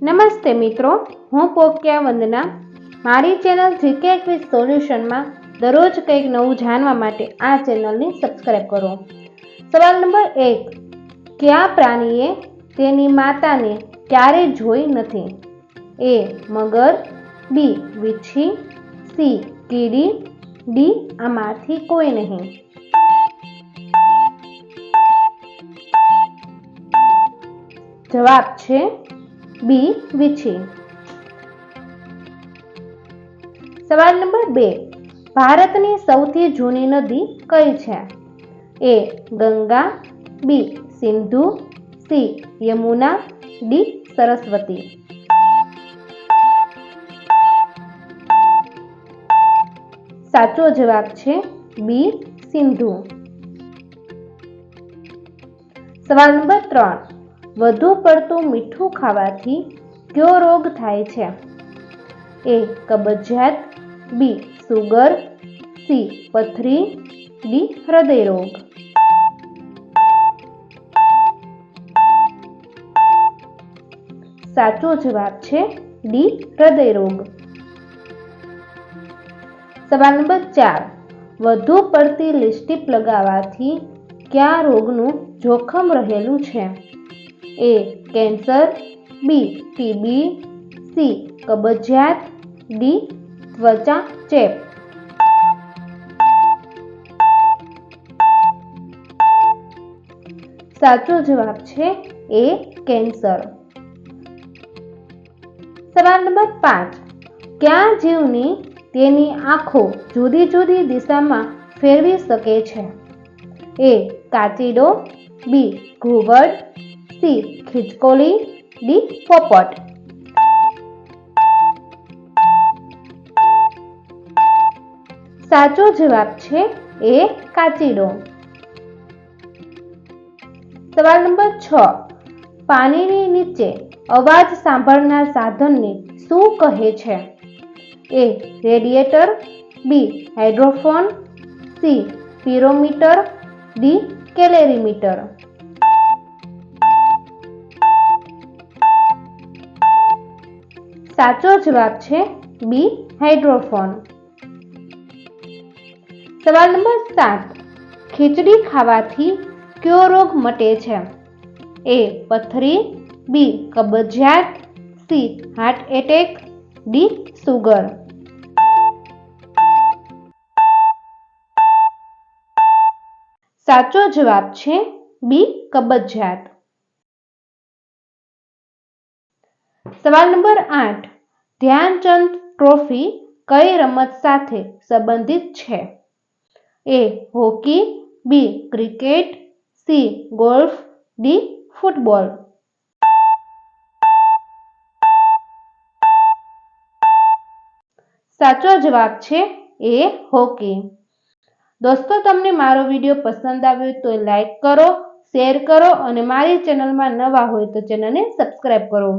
નમસ્તે મિત્રો, હું પોક્યા વંદના. મારી ચેનલ જીકે ક્વિઝ સોલ્યુશનમાં દરરોજ કંઈક નવું જાણવા માટે આ ચેનલને સબસ્ક્રાઇબ કરો. સવાલ નંબર 1. કયા પ્રાણીએ તેની માતાને ક્યારેય જોઈ નથી? A. મગર, B. વીંછી, C. કીડી, D. આમાંથી કોઈ નહીં. જવાબ છે B. વીંછી. સવાલ નંબર 2. ભારતની સૌથી જૂની નદી કઈ છે? A. Ganga, B. Sindhu, C. Yamuna, D. Saraswati. સાચો જવાબ છે B. સિંધુ. સવાલ નંબર 3. વધુ પડતું મીઠું ખાવાથી કયો રોગ થાય છે? A. કબજિયાત, B. Sugar, C. પથરી, D. હૃદય રોગ. સાચો જવાબ છે D. હૃદય રોગ. સવાલ નંબર 4. વધુ પડતી લિપસ્ટિક લગાવવાથી કયા રોગનું જોખમ રહેલું છે? A. Cancer, B. TB, C. કબજિયાત, D. ત્વચા ચેપ. સાચો જવાબ છે A. કેન્સર. સવાલ નંબર 5. કયા જીવની તેની આંખો જુદી જુદી દિશામાં ફેરવી શકે છે? A. કાચીડો, B. ઘુવડ, C. ખિચકોલી, D. પોપટ. સાચો જવાબ છે A. કાચીડો. સવાલ નંબર 6. પાણીની નીચે અવાજ સાંભળનાર સાધનને શું કહે છે? A. Radiator, B. હાઇડ્રોફોન, C. પિરોમીટર, D. કેલેરીમીટર. સાચો જવાબ છે B. હાઇડ્રોફોન. સવાલ નંબર 7. ખીચડી ખાવાથી કયો રોગ મટે છે? A. પથરી, B. કબજિયાત, C. Heart attack, D. Sugar. સાચો જવાબ છે B. કબજિયાત. સવાલ નંબર 8. ધ્યાનચંદ ટ્રોફી કઈ રમત સાથે સંબંધિત છે? A. Hockey, B. Cricket, C. Golf, D. Football. સાચો જવાબ છે A. હોકી. દોસ્તો, તમને મારો વિડીયો પસંદ આવ્યો તો લાઈક કરો, શેર કરો અને મારી ચેનલમાં નવા હોય તો ચેનલને સબસ્ક્રાઇબ કરો.